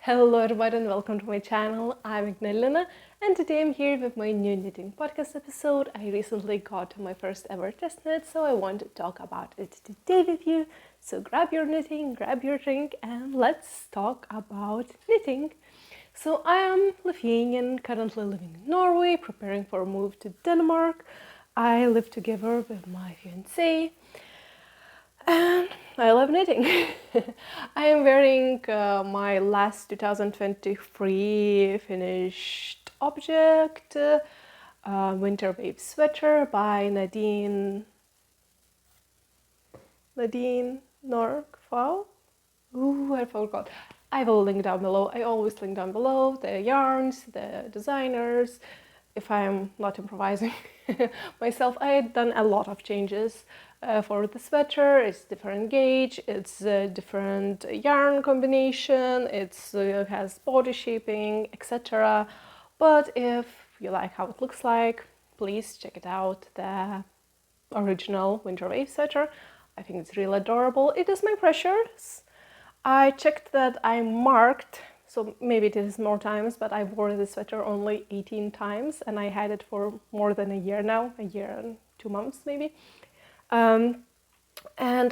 Hello everybody and welcome to my channel. I'm Agnelina and today I'm here with my new knitting podcast episode. I recently got my first ever test knit, so I want to talk about it today with you. So grab your knitting, grab your drink and let's talk about knitting. So I am Lithuanian, currently living in Norway, preparing for a move to Denmark. I live together with my fiancé. And I love knitting. I am wearing my last 2023 finished object, winter wave sweater by Nadine Fauvel. Ooh, I forgot. I will link down below. I always link down below the yarns, the designers. If I'm not improvising myself, I had done a lot of changes for the sweater. It's different gauge, it's a different yarn combination, it has body shaping, etc. But if you like how it looks like, please check it out, the original winter wave sweater. I think it's really adorable. It is my precious. I checked that I marked, so maybe it is more times, but I wore this sweater only 18 times and I had it for more than a year now, a year and 2 months maybe. And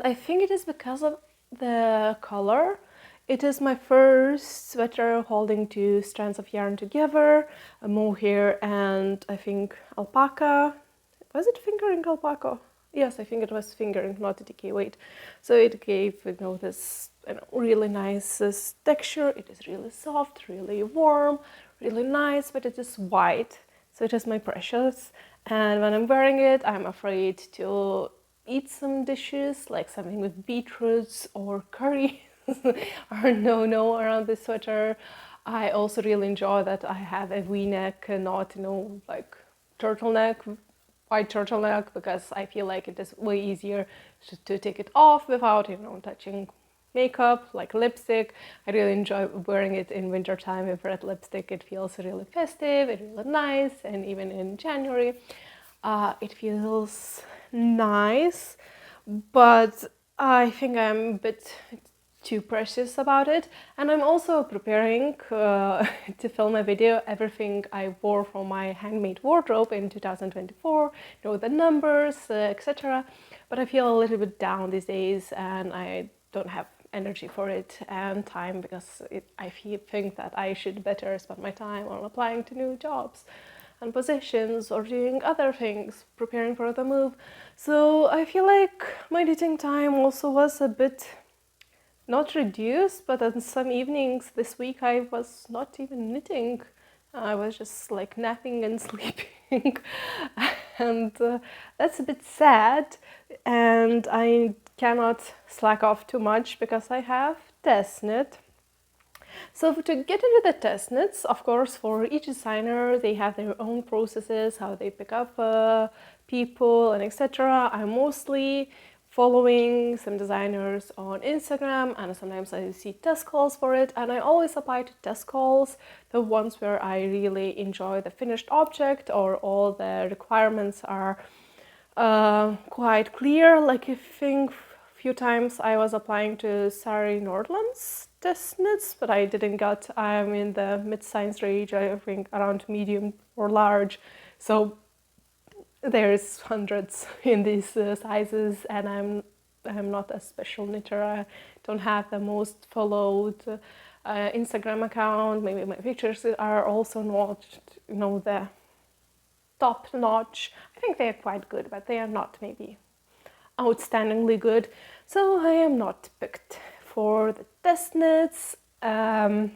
I think it is because of the color. It is my first sweater holding 2 strands of yarn together, a mohair and I think alpaca. Was it fingering alpaca? Yes, I think it was fingering, not a decay weight. So it gave, this really nice texture. It is really soft, really warm, really nice, but it is white. So it is my precious. And when I'm wearing it, I'm afraid to eat some dishes, like something with beetroots or curry are no around this sweater. I also really enjoy that I have a V-neck, not, like turtleneck, white turtleneck, because I feel like it is way easier to take it off without, touching makeup, like lipstick. I really enjoy wearing it in winter time with red lipstick. It feels really festive, it's really nice, and even in January, it feels nice, but I think I'm a bit too precious about it. And I'm also preparing to film a video, everything I wore from my handmade wardrobe in 2024, the numbers, etc. But I feel a little bit down these days and I don't have energy for it and time, because I think that I should better spend my time on applying to new jobs and positions or doing other things, preparing for the move. So I feel like my knitting time also was a bit not reduced, but on some evenings this week I was not even knitting. I was just like napping and sleeping and that's a bit sad, and I cannot slack off too much because I have test knit. So to get into the test knits, of course, for each designer, they have their own processes, how they pick up people and etc. I'm mostly following some designers on Instagram, and sometimes I see test calls for it, and I always apply to test calls, the ones where I really enjoy the finished object or all the requirements are quite clear. Like I think a few times I was applying to Sari Nordland's test knits, but I didn't get, I'm in the mid-size range, I think around medium or large, so there's hundreds in these sizes, and I'm not a special knitter. I don't have the most followed Instagram account. Maybe my pictures are also not, the top notch. I think they are quite good, but they are not maybe outstandingly good. So I am not picked for the test knits. But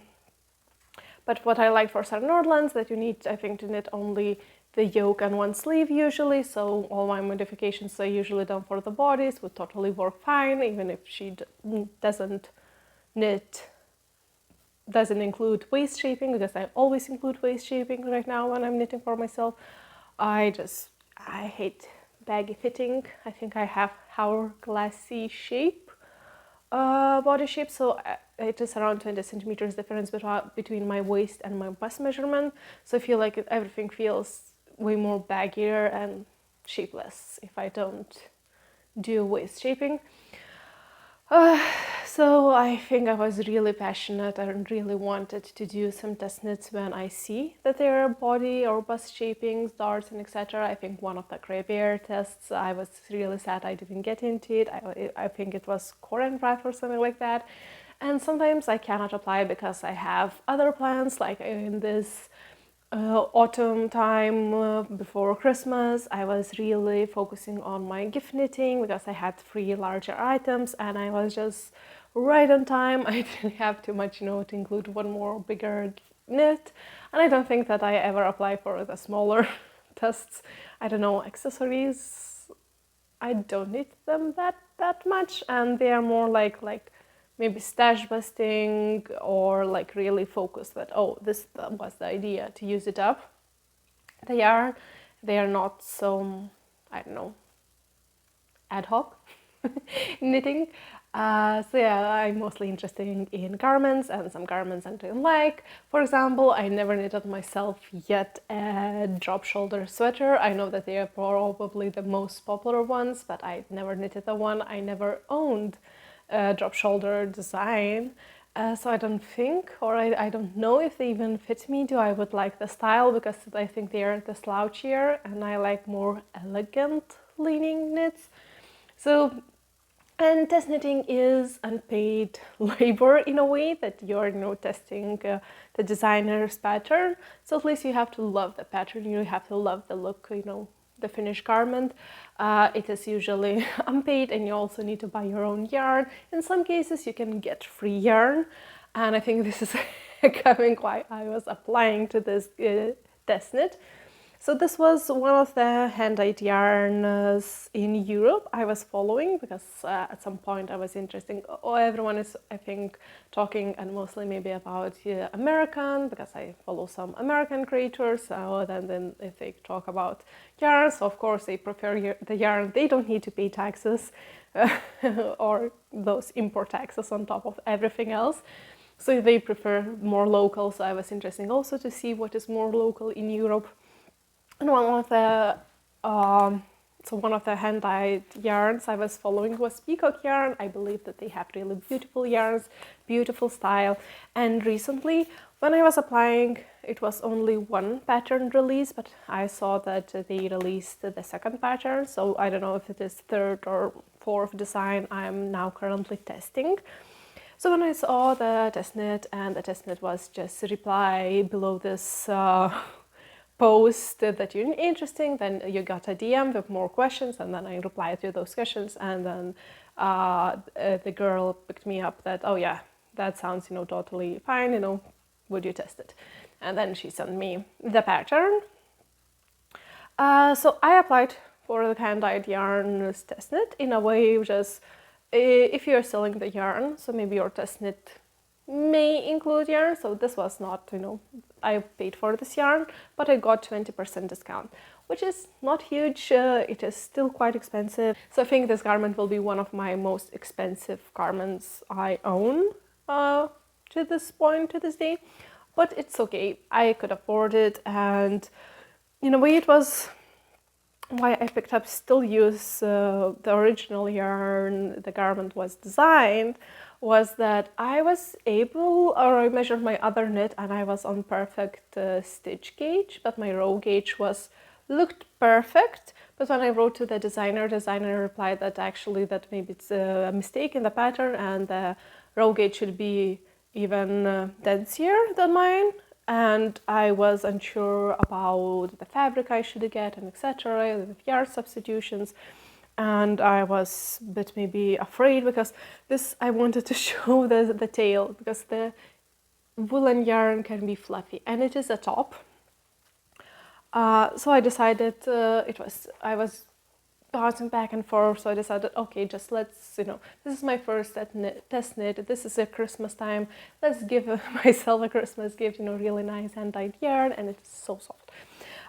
what I like for Sari Nordland's, that you need, I think, to knit only the yoke and one sleeve usually, so all my modifications are usually done for the bodies would totally work fine, even if she doesn't include waist shaping, because I always include waist shaping right now when I'm knitting for myself. I hate baggy fitting. I think I have hourglassy shape, body shape, so it is around 20 centimeters difference between my waist and my bust measurement, so I feel like everything feels way more baggier and shapeless if I don't do waist shaping. So I think I was really passionate and really wanted to do some test knits when I see that there are body or bust shapings, darts and etc. I think one of the gray bear tests, I was really sad I didn't get into it. I think it was choreographed or something like that. And sometimes I cannot apply because I have other plans, like in this autumn time before Christmas. I was really focusing on my gift knitting because I had 3 larger items and I was just right on time. I didn't have too much, to include one more bigger knit, and I don't think that I ever apply for the smaller tests. I don't know, accessories, I don't need them that much, and they are more like maybe stash busting or like really focused that, oh, this was the idea to use it up. They are not so, I don't know, ad hoc knitting. So yeah, I'm mostly interested in garments, and some garments I don't like. For example, I never knitted myself yet a drop shoulder sweater. I know that they are probably the most popular ones, but I never knitted the one. I never owned a drop shoulder design. So I don't think, or I don't know if they even fit me. Do I would like the style, because I think they are the slouchier and I like more elegant leaning knits. So, and test knitting is unpaid labor in a way, that you're testing the designer's pattern. So at least you have to love the pattern, you have to love the look, the finished garment. It is usually unpaid, and you also need to buy your own yarn. In some cases you can get free yarn, and I think this is coming why I was applying to this test knit. So this was one of the hand-dyed yarns in Europe I was following, because at some point I was interested. Oh, everyone is, I think, talking, and mostly maybe about American, because I follow some American creators. So then if they talk about yarns, of course they prefer the yarn. They don't need to pay taxes or those import taxes on top of everything else. So they prefer more local. So I was interested also to see what is more local in Europe. And one of the hand-dyed yarns I was following was Peacockyarn. I believe that they have really beautiful yarns, beautiful style. And recently, when I was applying, it was only one pattern release, but I saw that they released the second pattern. So I don't know if it is third or fourth design I'm now currently testing. So when I saw the test knit, and the test knit was just a reply below this post that you're interesting, then you got a DM with more questions, and then I replied to those questions, and then the girl picked me up that, oh yeah, that sounds totally fine, would you test it? And then she sent me the pattern. So I applied for the hand-dyed yarn test knit in a way, just if you're selling the yarn, so maybe your test knit may include yarn. So this was not, I paid for this yarn, but I got 20% discount, which is not huge. It is still quite expensive. So I think this garment will be one of my most expensive garments I own to this point, to this day. But it's okay, I could afford it, and in a way it was why I picked up still use the original yarn the garment was designed, was that I was able, or I measured my other knit and I was on perfect stitch gauge, but my row gauge looked perfect. But when I wrote to the designer replied that actually that maybe it's a mistake in the pattern, and the row gauge should be even denser than mine. And I was unsure about the fabric I should get, and etc., with yarn substitutions. And I was a bit maybe afraid, because this, I wanted to show the tail, because the woolen yarn can be fluffy, and it is a top. So I decided I was bouncing back and forth, so I decided, okay, just let's, this is my first test knit, this is a Christmas time, let's give myself a Christmas gift, really nice hand-dyed yarn, and it's so soft.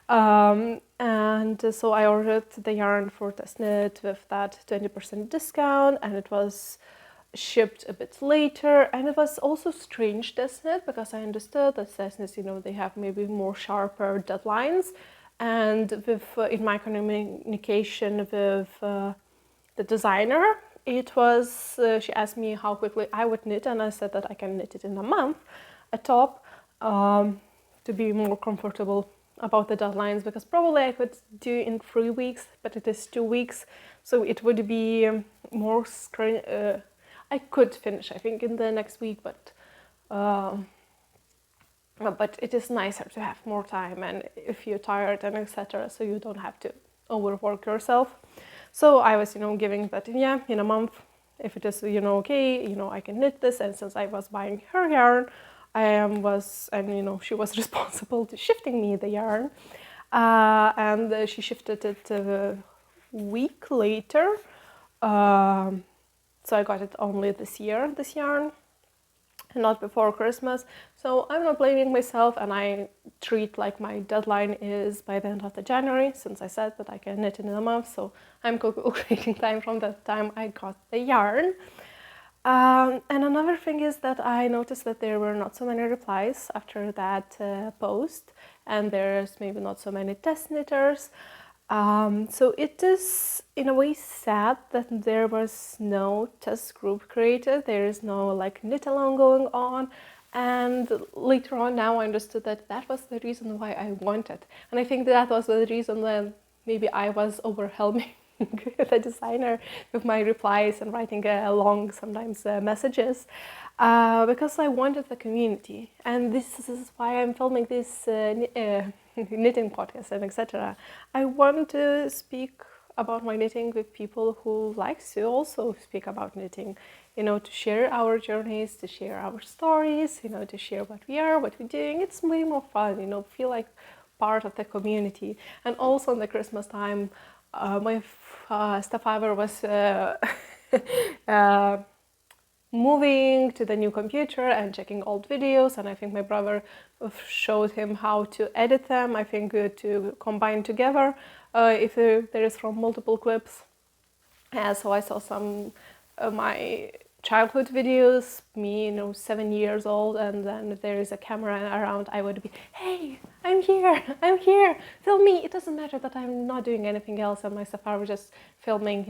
And so I ordered the yarn for test knit with that 20% discount, and it was shipped a bit later. And it was also strange test knit, because I understood that test knits, they have maybe more sharper deadlines. And with in my communication with the designer, it was, she asked me how quickly I would knit, and I said that I can knit it in a month, a top, to be more comfortable about the deadlines, because probably I could do in 3 weeks, but it is 2 weeks, so it would be more I could finish, I think, in the next week, but it is nicer to have more time, and if you're tired and etc., so you don't have to overwork yourself. So I was, giving that, yeah, in a month, if it is, okay, I can knit this. And since I was buying her yarn, she was responsible to shifting me the yarn, and she shifted it a week later. So I got it only this year, this yarn, and not before Christmas. So I'm not blaming myself, and I treat like my deadline is by the end of the January, since I said that I can knit it in a month. So I'm calculating time from the time I got the yarn. And another thing is that I noticed that there were not so many replies after that post, and there's maybe not so many test knitters. So it is in a way sad that there was no test group created. There is no like knit along going on. And later on now I understood that that was the reason why I wanted. And I think that was the reason that maybe I was overwhelming the designer with my replies and writing long sometimes messages, because I wanted the community. And this is why I'm filming this knitting podcast and etc. I want to speak about my knitting with people who likes to also speak about knitting, to share our journeys, to share our stories, to share what we are, what we're doing. It's way more fun, feel like part of the community. And also in the Christmas time, my stepfather was moving to the new computer and checking old videos, and I think my brother showed him how to edit them, I think to combine together if there is from multiple clips. So I saw some my childhood videos, me 7 years old, and then if there is a camera around, I would be, hey, I'm here, film me. It doesn't matter that I'm not doing anything else, and my stepfather was just filming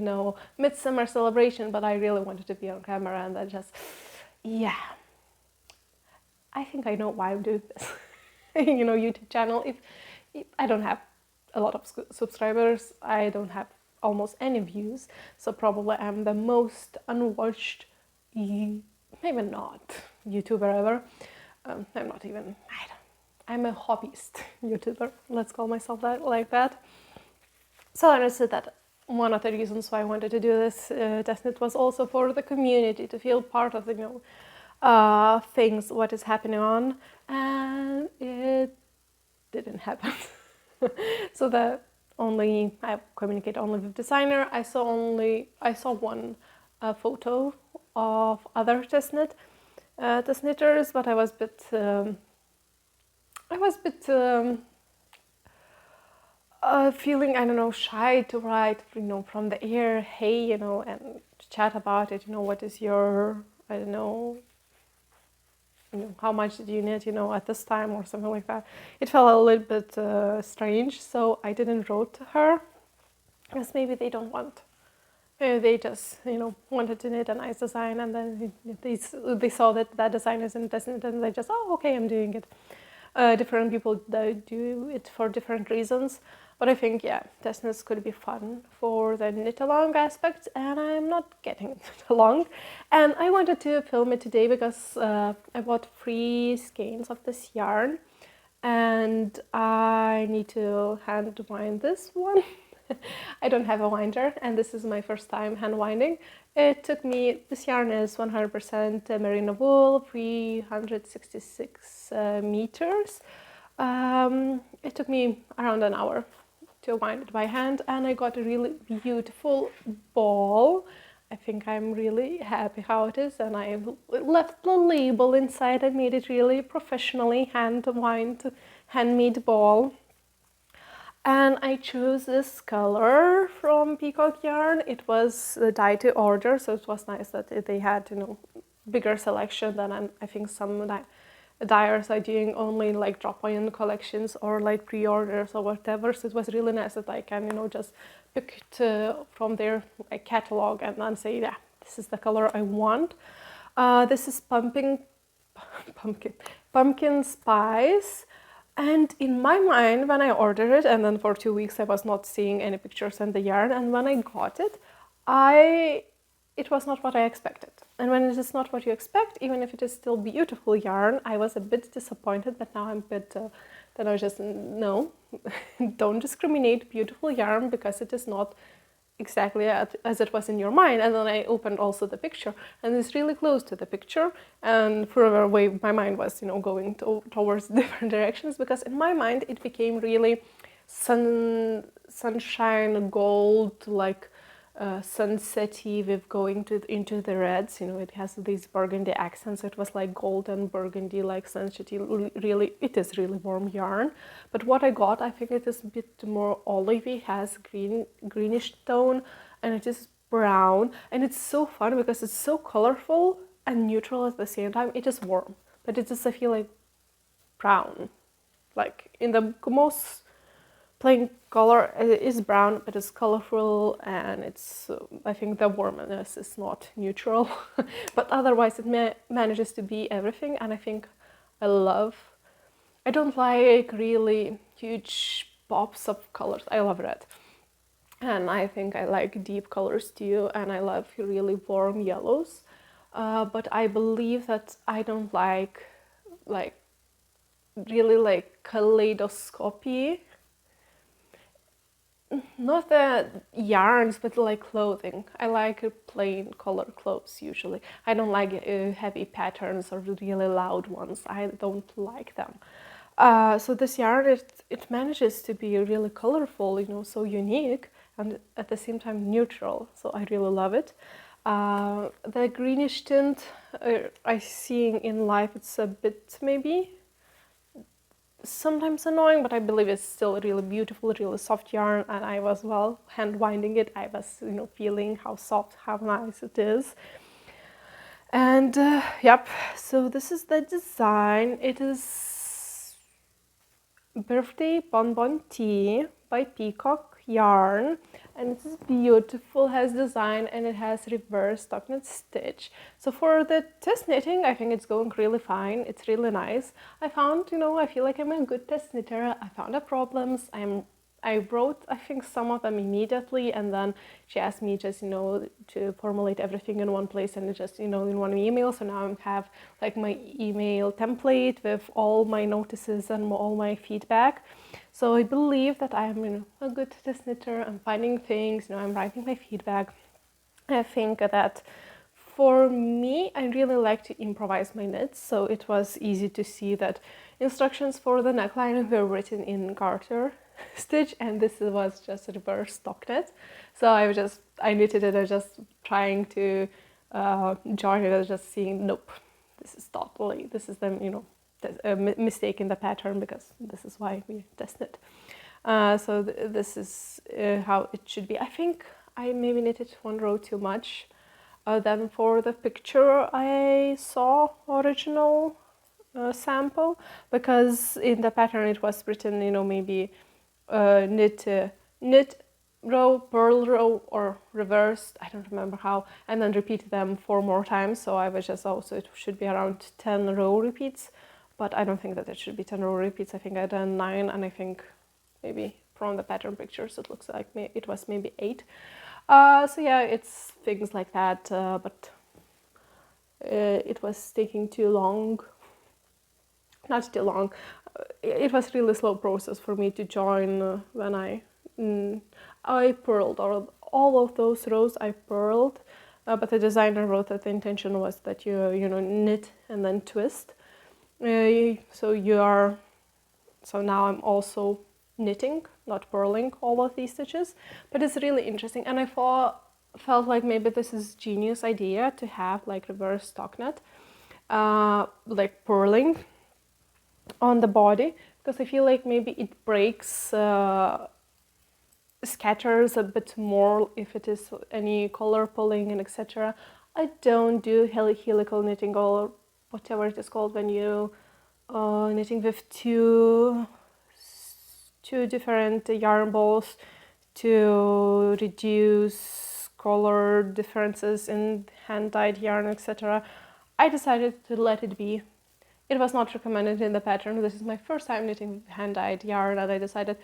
midsummer celebration, but I really wanted to be on camera, and then just, yeah, I think I know why I'm doing this. YouTube channel, if I don't have a lot of subscribers, I don't have almost any views, so probably I'm the most unwatched, maybe not YouTuber ever. I'm not even, I'm a hobbyist YouTuber, let's call myself that, like that. So I understood that one of the reasons why I wanted to do this test knit was also for the community, to feel part of the things, what is happening on, and it didn't happen. So I communicate only with designer. I saw one photo of other test knitters, but I was a bit feeling, I don't know, shy to write, from the air, hey, and chat about it. What is your, I don't know, how much did you knit, at this time, or something like that. It felt a little bit strange, so I didn't wrote to her, because maybe they don't want. Maybe they just, wanted to knit a nice design, and then they saw that design isn't decent, and they just, oh, okay, I'm doing it. Different people do it for different reasons, but I think, yeah, test knits could be fun for the knit along aspect, and I'm not getting it along. And I wanted to film it today because I bought 3 skeins of this yarn, and I need to hand wind this one. I don't have a winder, and this is my first time hand winding. It took me, this yarn is 100% merino wool, 366 meters. It took me around an hour to wind it by hand, and I got a really beautiful ball. I think I'm really happy how it is, and I left the label inside. I made it really professionally handmade ball. And I chose this color from Peacockyarn. It was dyed to order, so it was nice that they had, bigger selection than I think some dyers are doing only like drop-in collections or like pre-orders or whatever. So it was really nice that I can, just pick it from their catalog and then say, yeah, This is the color I want. This is pumpkin spice. And in my mind, when I ordered it, and then for 2 weeks I was not seeing any pictures in the yarn, and when I got it, it was not what I expected. And when it is not what you expect, even if it is still beautiful yarn, I was a bit disappointed, but now I'm a bit, then I was just, no, don't discriminate beautiful yarn because it is not exactly as it was in your mind. And then I opened also the picture, and it's really close to the picture, and further away my mind was, going towards different directions, because in my mind it became really sunshine gold, like sunsetty, with going into the reds. It has these burgundy accents. It was like gold and burgundy, like sunsetty. Really, it is really warm yarn. But what I got, I think it is a bit more olivey, has greenish tone, and it is brown. And it's so fun because it's so colorful and neutral at the same time. It is warm, but it is, I feel like, brown, like in the most plain color. It is brown, but it's colorful, and it's, I think the warmness is not neutral, but otherwise it manages to be everything. And I think I don't like really huge pops of colors. I love red, and I think I like deep colors too, and I love really warm yellows, but I believe that I don't like really like kaleidoscopy. Not the yarns, but like clothing. I like plain color clothes usually. I don't like heavy patterns or really loud ones. I don't like them. So this yarn, it manages to be really colorful, so unique, and at the same time neutral. So I really love it. The greenish tint I see in life, it's a bit maybe sometimes annoying, but I believe it's still really beautiful, really soft yarn, and I was hand winding it. I was feeling how soft, how nice it is. And yep, so this is the design. It is Birthday Bonbon Tea by Peacockyarn, and it is beautiful, has design, and it has reverse stockinette stitch. So for the test knitting, I think it's going really fine. It's really nice. I found, I feel like I'm a good test knitter. I found the problems. I wrote, I think, some of them immediately, and then she asked me just, to formulate everything in one place and just, in one email. So now I have like my email template with all my notices and all my feedback. So I believe that I'm, a good test knitter. I'm finding things, I'm writing my feedback. I think that for me, I really like to improvise my knits. So it was easy to see that instructions for the neckline were written in garter stitch, and this was just a reverse stockinette. So I knitted it. I was just trying to join it. I was just seeing, nope, this is the a mistake in the pattern, because this is why we test it. So this is how it should be. I think I maybe knitted one row too much. Then for the picture, I saw original sample, because in the pattern it was written, maybe knit row, purl row, or reversed, I don't remember how, and then repeat them 4 more times. So I was just also, it should be around 10 row repeats, but I don't think that it should be 10 row repeats. I think I done 9, and I think maybe from the pattern pictures it looks like it was maybe 8. So yeah, it's things like that, but it was taking too long. Not too long. It was really slow process for me to join when I purled, or all of those rows I purled, but the designer wrote that the intention was that you knit and then twist. So now I'm also knitting, not purling all of these stitches, but it's really interesting. And I felt like maybe this is genius idea to have like reverse stockinette, like purling on the body, because I feel like maybe it breaks, scatters a bit more if it is any color pulling and etc. I don't do helical knitting, or whatever it is called when you knitting with two different yarn balls to reduce color differences in hand-dyed yarn, etc., I decided to let it be. It was not recommended in the pattern. This is my first time knitting hand-dyed yarn, and I decided,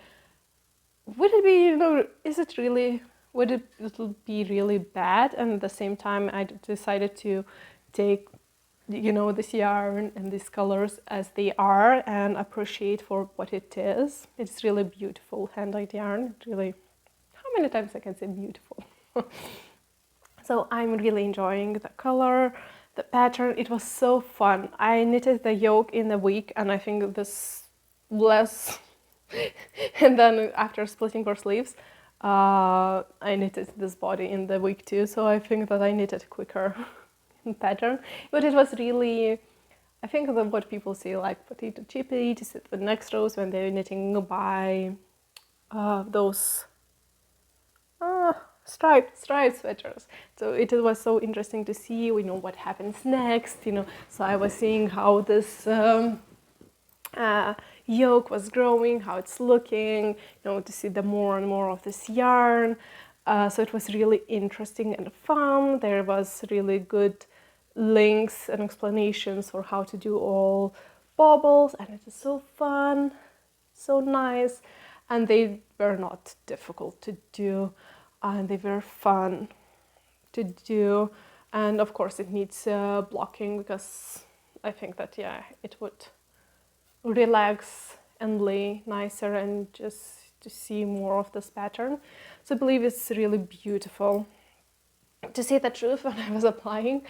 would it be, is it really, would it be really bad? And at the same time, I decided to take, this yarn and these colors as they are and appreciate for what it is. It's really beautiful hand-dyed yarn. Really, how many times I can say beautiful? So I'm really enjoying the color, the pattern. It was so fun. I knitted the yoke in a week, and I think this less. And then after splitting for sleeves, I knitted this body in the week too. So I think that I knitted quicker pattern. But it was really, I think that what people say like potato chippy, to sit the next rows when they're knitting by those striped sweaters. So it was so interesting to see, what happens next, So I was seeing how this yoke was growing, how it's looking, to see the more and more of this yarn. So it was really interesting and fun. There was really good links and explanations for how to do all baubles, and it is so fun, so nice, and they were not difficult to do, and they were fun to do. And of course it needs blocking, because I think that it would relax and lay nicer and just to see more of this pattern. So I believe it's really beautiful. To say the truth, when I was applying,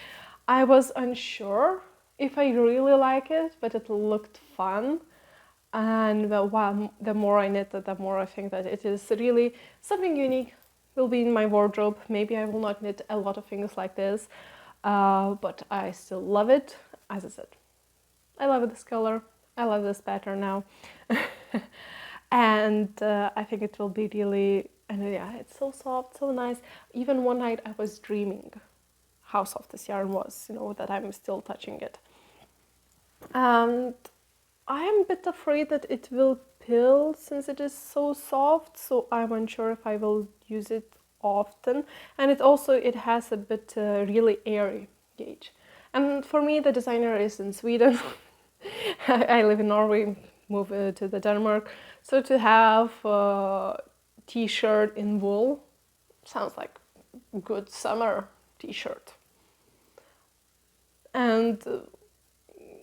I was unsure if I really like it, but it looked fun. And the more I knit it, the more I think that it is really something unique, will be in my wardrobe. Maybe I will not knit a lot of things like this, but I still love it. As I said, I love this color. I love this pattern now. And I think it will be really, and it's so soft, so nice. Even one night I was dreaming how soft this yarn was, that I'm still touching it. And I am a bit afraid that it will pill since it is so soft, so I'm unsure if I will use it often. And it has a bit really airy gauge. And for me, the designer is in Sweden. I live in Norway, moved to the Denmark. So to have a t-shirt in wool sounds like a good summer t-shirt. And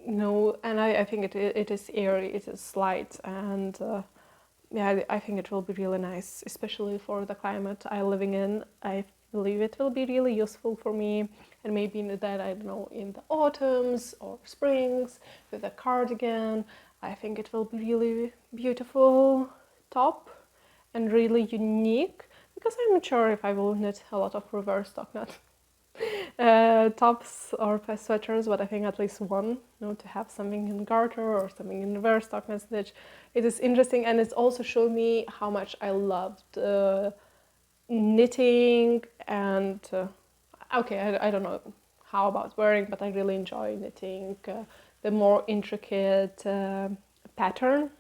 and I think it is airy, it is light, and I think it will be really nice, especially for the climate I'm living in. I believe it will be really useful for me, and maybe in that, I don't know, in the autumns or springs with a cardigan. I think it will be really beautiful top and really unique, because I'm not sure if I will knit a lot of reverse stockinette tops or sweaters, but I think at least one, to have something in garter or something in reverse stockinette stitch. It is interesting, and it's also showed me how much I loved knitting, and I don't know how about wearing, but I really enjoy knitting the more intricate pattern,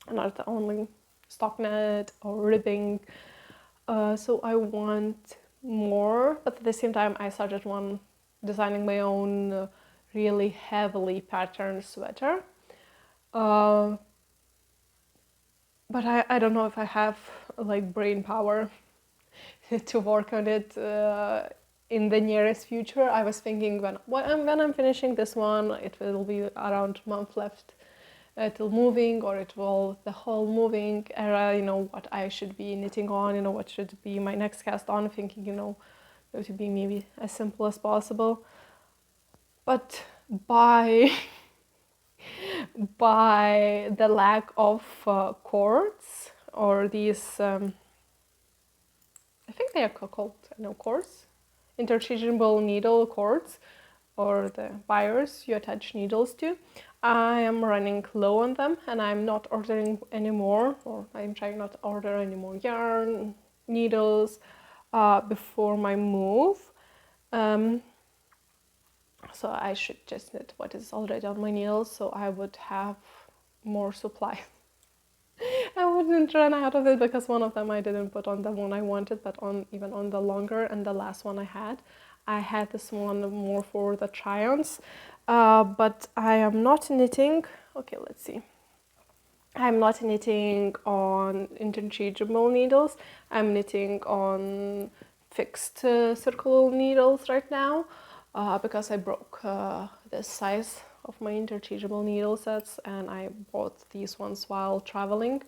and not only stockinette or ribbing. So I want more, but at the same time I started designing my own really heavily patterned sweater. But I don't know if I have like brain power to work on it in the nearest future. I was thinking when I'm finishing this one, it will be around a month left till moving, or the whole moving era, what I should be knitting on, what should be my next cast on, thinking, to be maybe as simple as possible. But by the lack of cords, or these, I think they are called, cords, interchangeable needle cords, or the wires you attach needles to, I am running low on them, and I'm not ordering anymore, or I'm trying not to order any more yarn, needles before my move. So I should just knit what is already on my needles, so I would have more supply. I wouldn't run out of it because one of them I didn't put on the one I wanted, but on even on the longer and the last one I had this one more for the try-ons, but I am not knitting. Okay, let's see. I'm not knitting on interchangeable needles. I'm knitting on fixed circle needles right now because I broke the size of my interchangeable needle sets, and I bought these ones while traveling.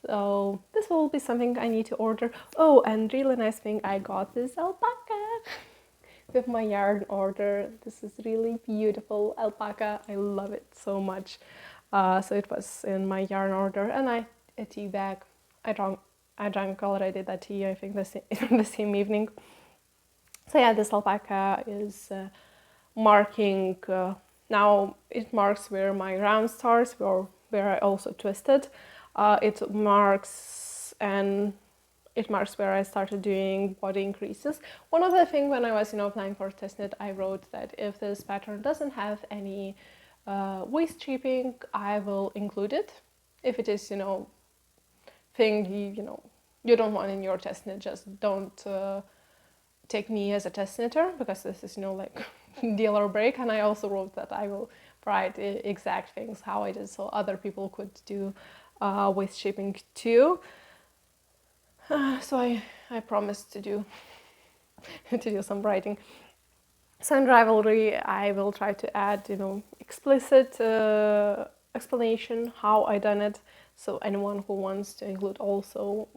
So this will be something I need to order. Oh, and really nice thing, I got this alpaca with my yarn order. This is really beautiful alpaca. I love it so much. So it was in my yarn order, and a tea bag. I drank already that tea, I think the same evening. So yeah, this alpaca is marking, now it marks where my round starts, where I also twisted. It marks where I started doing body increases. One of the things when I was applying for test knit, I wrote that if this pattern doesn't have any waist shaping, I will include it. If it is thing you don't want in your test knit, just don't take me as a test knitter, because this is like deal or break. And I also wrote that I will write exact things how I did, so other people could do waist shaping too. So I promised to do some writing. So in Rivalry, I will try to add explicit explanation how I done it. So anyone who wants to include also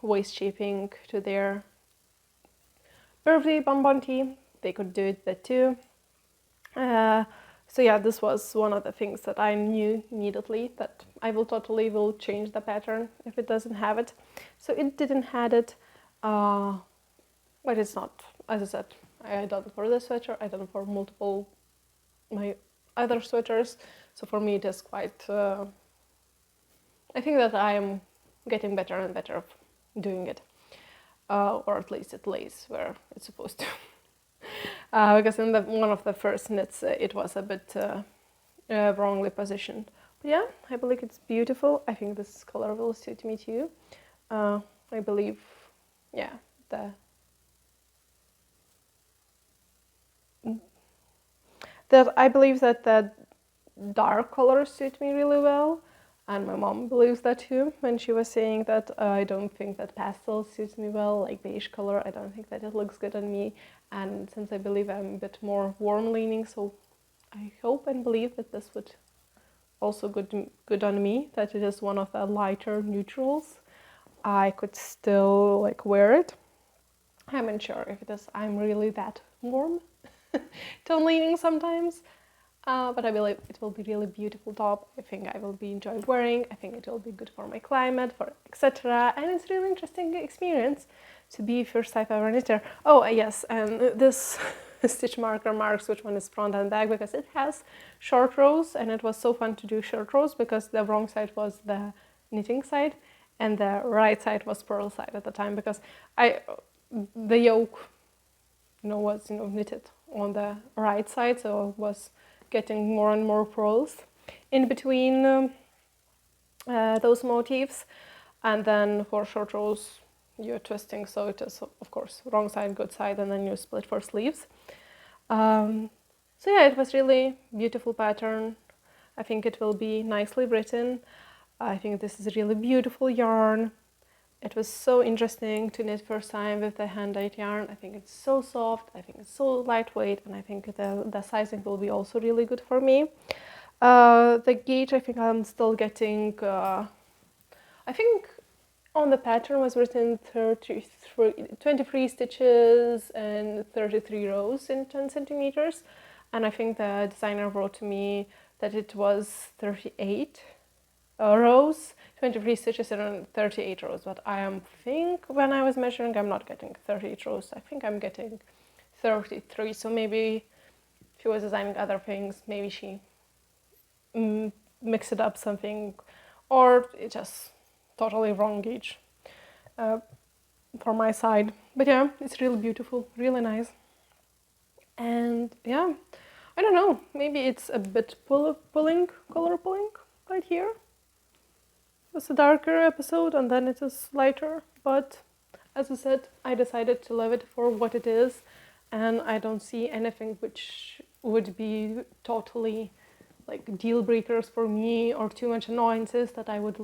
waist shaping to their birthday bonbon tea, they could do that too. So yeah, this was one of the things that I knew immediately, that I will change the pattern if it doesn't have it. So it didn't have it, but it's not, as I said, I done it for this sweater, I done it for multiple my other sweaters. So for me it is quite, I think that I am getting better and better of doing it, or at least it lays where it's supposed to. Because in one of the first knits it was a bit wrongly positioned. But yeah, I believe it's beautiful. I think this color will suit me too. I believe, yeah, I believe that the dark colors suit me really well, and my mom believes that too when she was saying that I don't think that pastel suits me well, like beige color. I don't think that it looks good on me, and since I believe I'm a bit more warm leaning, so I hope and believe that this would also good on me, that it is one of the lighter neutrals. I could still wear it. I'm unsure if it is. I'm really that warm tone leaning sometimes, but I believe it will be really beautiful top. I think I will be enjoy wearing. I think it will be good for my climate, for etc. And it's really interesting experience to be first time ever knitter. Oh yes, and this stitch marker marks which one is front and back, because it has short rows, and it was so fun to do short rows because the wrong side was the knitting side and the right side was purl side at the time, because the yoke was knitted on the right side, so was getting more and more purls in between those motifs. And then for short rows you're twisting, so it is of course wrong side, good side, and then you split for sleeves. So yeah, it was really beautiful pattern. I think it will be nicely written. I think this is a really beautiful yarn. It was so interesting to knit first time with the hand-dyed yarn. I think it's so soft, I think it's so lightweight, and I think the sizing will be also really good for me. The gauge, I think I'm still getting, I think on the pattern was written 23 stitches and 33 rows in 10 centimeters. And I think the designer wrote to me that it was 38 rows, 23 stitches and 38 rows. But I think when I was measuring, I'm not getting 38 rows. I think I'm getting 33. So maybe she was designing other things. Maybe she mixed it up something, or it just totally wrong gauge for my side. But yeah, it's really beautiful, really nice. And yeah, I don't know, maybe it's a bit color pulling right here. it's a darker episode and then it is lighter. But as I said, I decided to leave it for what it is, and I don't see anything which would be totally like deal breakers for me or too much annoyances that I would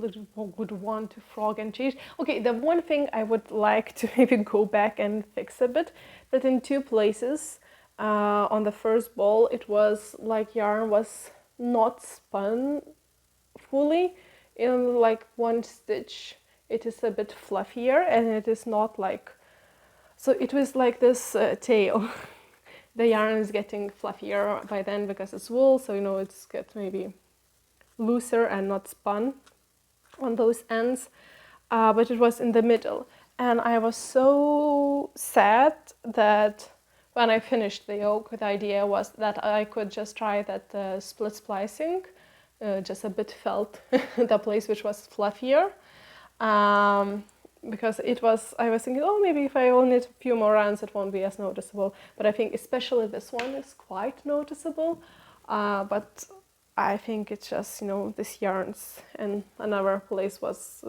want to frog and change. Okay, the one thing I would like to maybe go back and fix a bit, that in two places on the first ball it was like yarn was not spun fully. In like one stitch it is a bit fluffier and it is not like, so it was like this tail. The yarn is getting fluffier by then because it's wool, so it's get maybe looser and not spun on those ends, but it was in the middle, and I was so sad that when I finished the yoke, the idea was that I could just try that split splicing, just a bit felt the place which was fluffier, because I was thinking, oh, maybe if I only knit a few more rounds it won't be as noticeable, but I think especially this one is quite noticeable, but I think it's just, this yarns, and another place was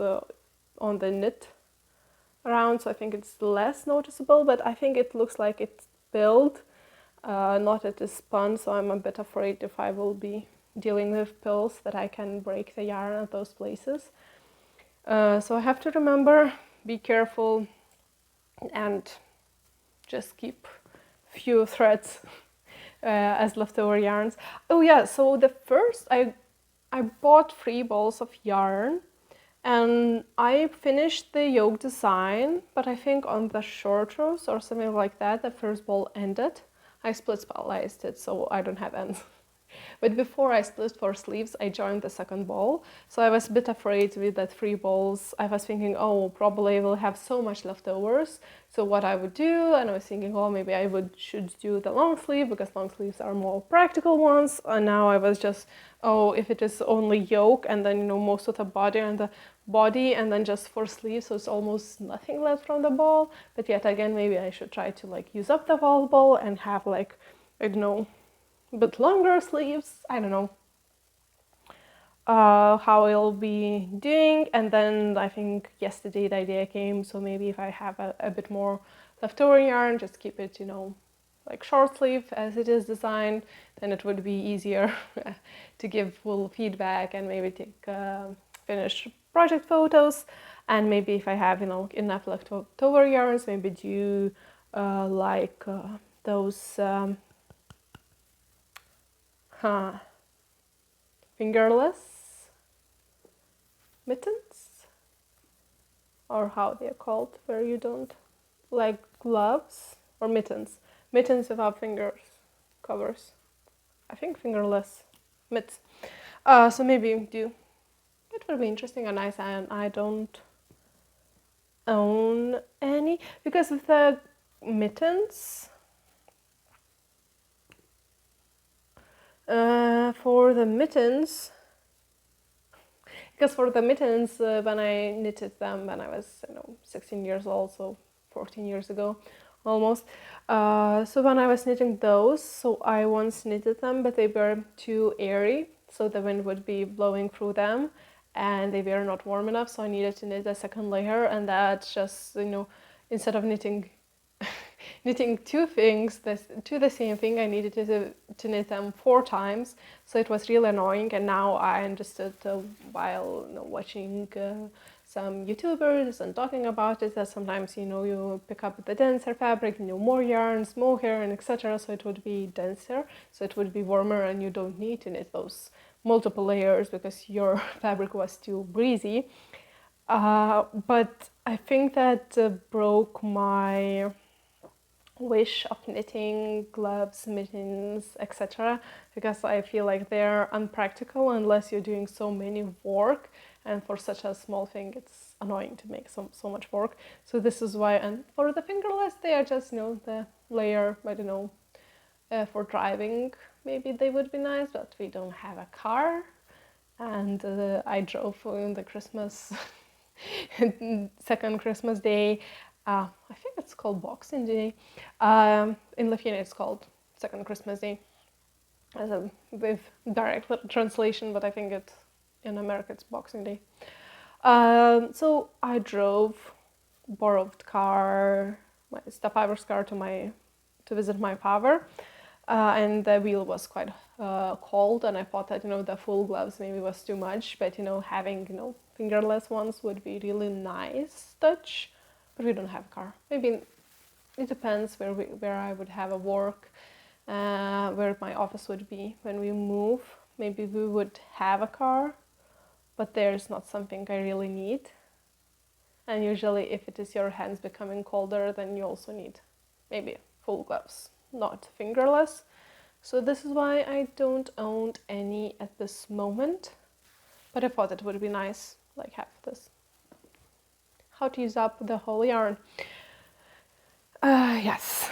on the knit around, so I think it's less noticeable, but I think it looks like it's filled, not it is spun, so I'm a bit afraid if I will be dealing with pills that I can break the yarn at those places. So I have to remember, be careful, and just keep few threads as leftover yarns. Oh yeah, so the first I bought 3 balls of yarn and I finished the yoke design, but I think on the short rows or something like that, the first ball ended. I split spliced it, so I don't have ends. But before I split for sleeves, I joined the second ball. So I was a bit afraid with the 3 balls. I was thinking, oh, probably I will have so much leftovers. So what I would do, and I was thinking, oh, maybe I should do the long sleeve because long sleeves are more practical ones. And now I was just, oh, if it is only yoke and then, most of the body and then just for sleeves, so it's almost nothing left from the ball. But yet again, maybe I should try to like use up the whole ball and have like, I don't know, but longer sleeves. I don't know how I'll be doing. And then I think yesterday the idea came, so maybe if I have a bit more leftover yarn, just keep it, like short sleeve as it is designed, then it would be easier to give full feedback and maybe take finished project photos. And maybe if I have enough leftover yarns, maybe do like those fingerless mittens, or how they're called, where you don't, like gloves or mittens without fingers covers. I think fingerless mitts. So maybe do. It will be interesting and nice, and I don't own any because of the mittens. For the mittens, when I knitted them when I was 16 years old, so 14 years ago almost. So when I was knitting those, so I once knitted them, but they were too airy, so the wind would be blowing through them and they were not warm enough, so I needed to knit a second layer, and that just, instead of knitting two things to the same thing, I needed to knit them 4 times, so it was really annoying. And now I understood while watching some YouTubers and talking about it, that sometimes you pick up the denser fabric, more yarns, mohair, and etc., so it would be denser, so it would be warmer, and you don't need to knit those multiple layers because your fabric was too breezy. But I think that broke my wish of knitting gloves, mittens, etc., because I feel like they're unpractical unless you're doing so many work, and for such a small thing it's annoying to make so much work. So this is why. And for the fingerless, they are just the layer, I don't know, for driving maybe they would be nice, but we don't have a car, and I drove on the Christmas second Christmas day. I think it's called Boxing Day. In Lithuania it's called Second Christmas Day, with direct translation, but I think in America it's Boxing Day. So I drove, borrowed car, my stepfather's car to visit my father, and the wheel was quite cold, and I thought that the full gloves maybe was too much, but having fingerless ones would be really nice touch. But we don't have a car. Maybe it depends where I would have a work, where my office would be when we move. Maybe we would have a car, but there's not something I really need. And usually if it is your hands becoming colder, then you also need maybe full gloves, not fingerless. So this is why I don't own any at this moment, but I thought it would be nice, like have this. How to use up the whole yarn. Yes.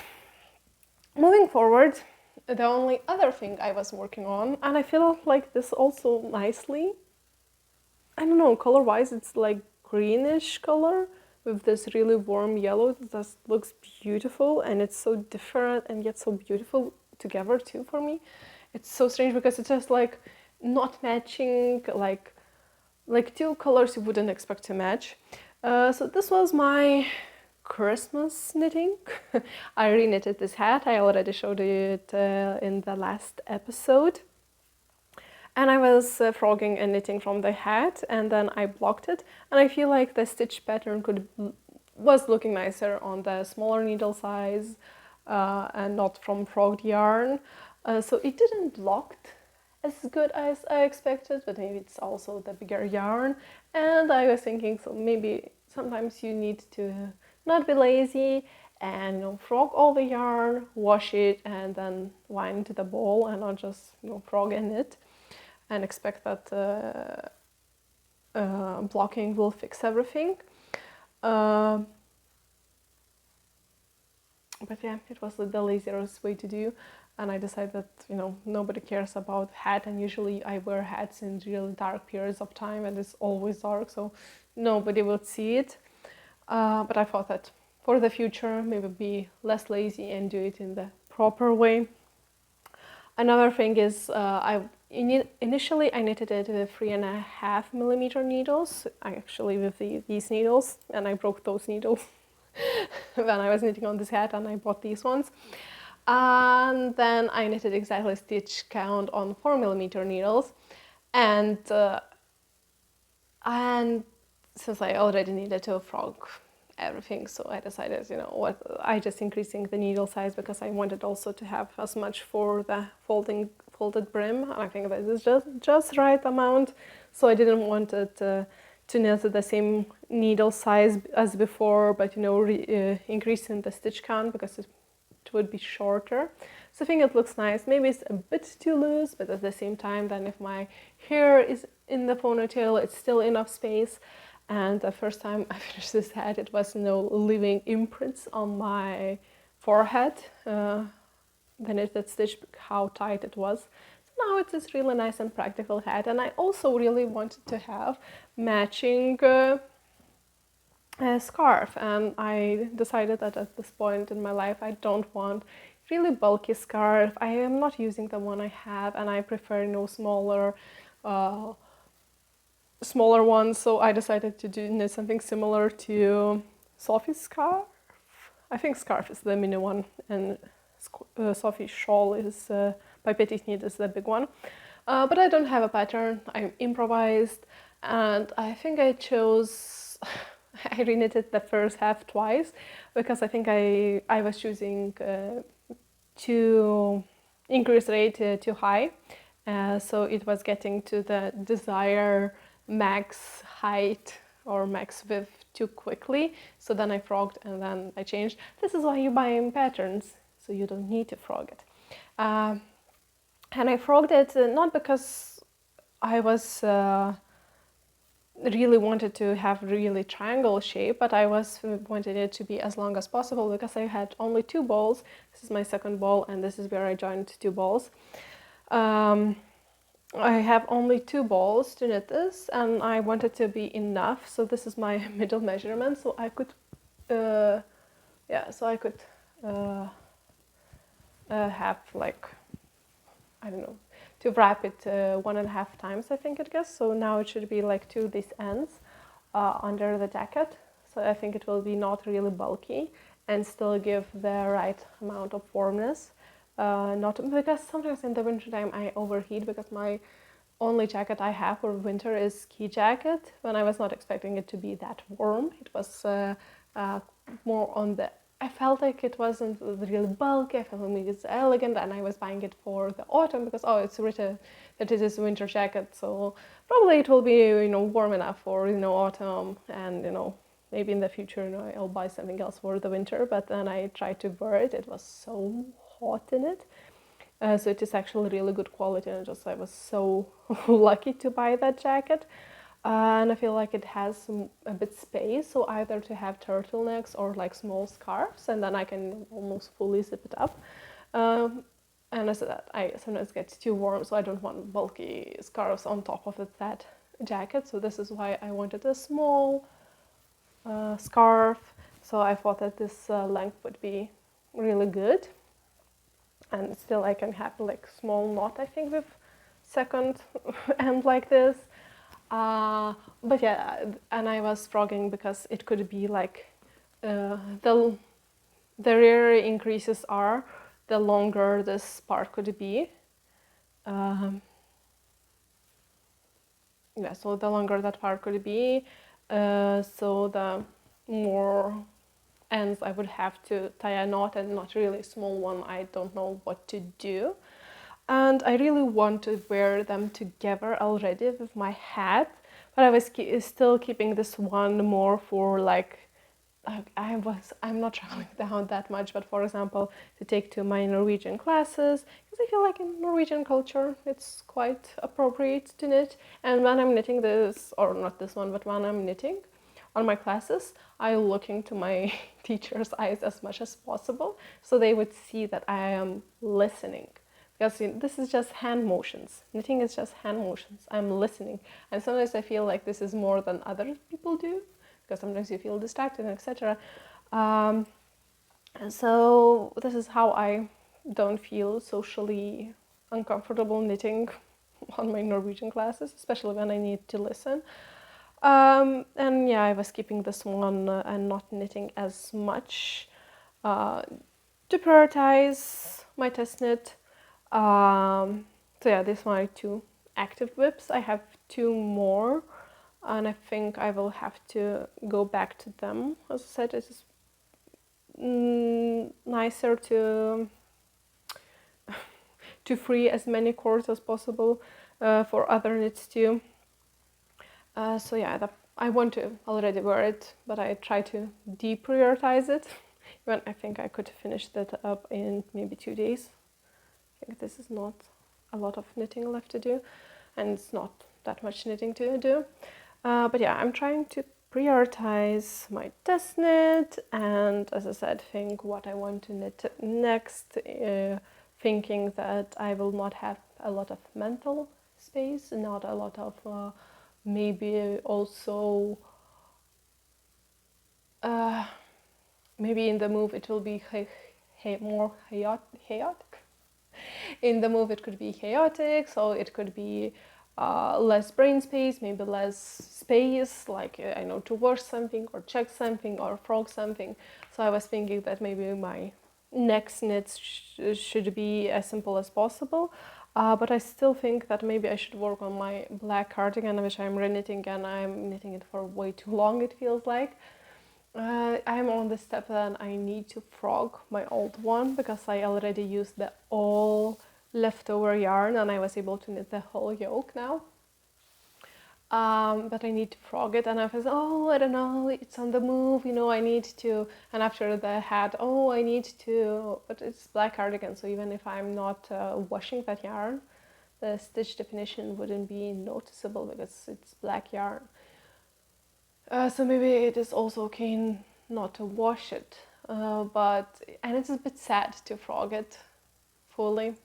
Moving forward, the only other thing I was working on, and I feel like this also nicely, I don't know, color-wise it's like greenish color with this really warm yellow that looks beautiful, and it's so different and yet so beautiful together too for me. It's so strange because it's just like not matching, like two colors you wouldn't expect to match. So this was my Christmas knitting. I re-knitted this hat. I already showed it in the last episode. And I was frogging and knitting from the hat, and then I blocked it. And I feel like the stitch pattern was looking nicer on the smaller needle size and not from frogged yarn. So it didn't block as good as I expected, but maybe it's also the bigger yarn. And I was thinking, so maybe sometimes you need to not be lazy and frog all the yarn, wash it, and then wind the ball, and not just frog and knit and expect that blocking will fix everything. But yeah, it was the laziest way to do, and I decided that nobody cares about hat, and usually I wear hats in really dark periods of time, and it's always dark, so nobody will see it. But I thought that for the future, maybe be less lazy and do it in the proper way. Another thing is initially I knitted it with 3.5mm needles, actually with these needles, and I broke those needles when I was knitting on this hat, and I bought these ones. And then I knitted exactly stitch count on 4mm needles, and since I already needed to frog everything, so I decided, I just increasing the needle size because I wanted also to have as much for the folded brim, and I think that is just right amount. So I didn't want it to knit the same needle size as before, but increasing the stitch count because it would be shorter. So I think it looks nice. Maybe it's a bit too loose, but at the same time, then if my hair is in the ponytail, it's still enough space. And the first time I finished this hat, it was leaving imprints on my forehead. The knitted stitch, how tight it was. So now it's this really nice and practical hat. And I also really wanted to have matching scarf, and I decided that at this point in my life I don't want really bulky scarf. I am not using the one I have, and I prefer smaller ones, so I decided to knit something similar to Sophie's scarf. I think scarf is the mini one, and Sophie's shawl is by Petit Knit is the big one. But I don't have a pattern. I improvised, and I think I chose. I re-knitted the first half twice because I think I was choosing to increase rate too high, so it was getting to the desired max height or max width too quickly. So then I frogged and then I changed. This is why you buy patterns, so you don't need to frog it. And I frogged it not because I was really wanted to have really triangle shape, but I wanted it to be as long as possible because I had only 2 balls. This is my second ball, and this is where I joined 2 balls. I have only 2 balls to knit this, and I wanted to be enough. So this is my middle measurement. So I could, have like, I don't know, to wrap it 1.5 times, I think it goes. So now it should be like to these ends under the jacket. So I think it will be not really bulky and still give the right amount of warmness. Not because sometimes in the winter time I overheat because my only jacket I have for winter is ski jacket. When I was not expecting it to be that warm, it was more on the. I felt like it wasn't really bulky. I felt like it's elegant, and I was buying it for the autumn because it's written that it is a winter jacket, so probably it will be warm enough for autumn, and maybe in the future I'll buy something else for the winter. But then I tried to wear it. It was so hot in it. So it is actually really good quality, and I was so lucky to buy that jacket. And I feel like it has a bit space, so either to have turtlenecks or like small scarves, and then I can almost fully zip it up. And as I sometimes get too warm, so I don't want bulky scarves on top of that jacket. So this is why I wanted a small scarf. So I thought that this length would be really good. And still I can have like small knot, I think, with second end like this. But yeah, and I was frogging because it could be like the rear increases are, the longer this part could be. Yeah, so the longer that part could be, so the more ends I would have to tie a knot, and not really small one. I don't know what to do. And I really want to wear them together already with my hat, but I was still keeping this one more for like, I'm not traveling down that much, but for example, to take to my Norwegian classes, because I feel like in Norwegian culture it's quite appropriate to knit. And when I'm knitting this, or not this one, but when I'm knitting on my classes, I look into my teacher's eyes as much as possible, so they would see that I am listening. Because this is just hand motions. Knitting is just hand motions. I'm listening. And sometimes I feel like this is more than other people do, because sometimes you feel distracted, etc. And so this is how I don't feel socially uncomfortable knitting on my Norwegian classes, especially when I need to listen. And yeah, I was keeping this one and not knitting as much to prioritize my test knit. So yeah, these are my two active whips. I have two more, and I think I will have to go back to them. As I said, it is nicer to free as many cords as possible for other knits too. So yeah, I want to already wear it, but I try to deprioritize it. Even I think I could finish that up in maybe 2 days. I think this is not a lot of knitting left to do, and it's not that much knitting to do. But yeah, I'm trying to prioritize my test knit, and as I said, think what I want to knit next, thinking that I will not have a lot of mental space, not a lot of maybe also maybe in the move it will be more chaotic. In the move it could be chaotic, so it could be less brain space, maybe less space, like I know, to wash something or check something or frog something. So I was thinking that maybe my next knits should be as simple as possible. But I still think that maybe I should work on my black cardigan, which I'm re-knitting, and I'm knitting it for way too long, it feels like. I'm on the step that I need to frog my old one, because I already used the all leftover yarn and I was able to knit the whole yoke now. But I need to frog it, and I was, I don't know, it's on the move, I need to. And after the hat, I need to, but it's black cardigan, so even if I'm not washing that yarn, the stitch definition wouldn't be noticeable because it's black yarn. So maybe it is also okay not to wash it, and it's a bit sad to frog it fully,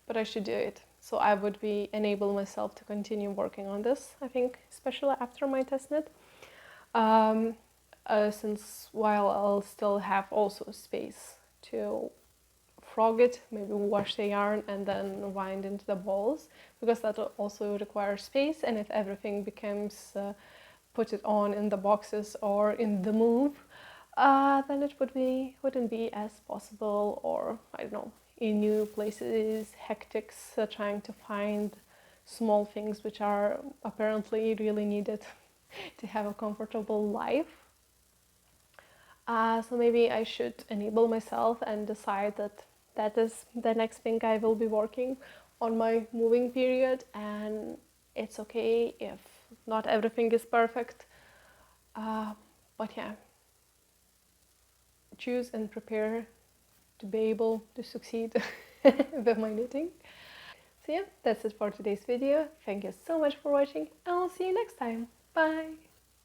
but I should do it. So I would enable myself to continue working on this, I think, especially after my test knit. Since while I'll still have also space to frog it, maybe wash the yarn and then wind into the balls, because that also requires space, and if everything becomes put it on in the boxes or in the move, then it wouldn't be as possible, or I don't know, in new places, hectic, trying to find small things which are apparently really needed to have a comfortable life. So maybe I should enable myself and decide that that is the next thing I will be working on my moving period, and it's okay if not everything is perfect. But yeah, choose and prepare to be able to succeed with my knitting. So yeah, that's it for today's video. Thank you so much for watching, and I'll see you next time. Bye!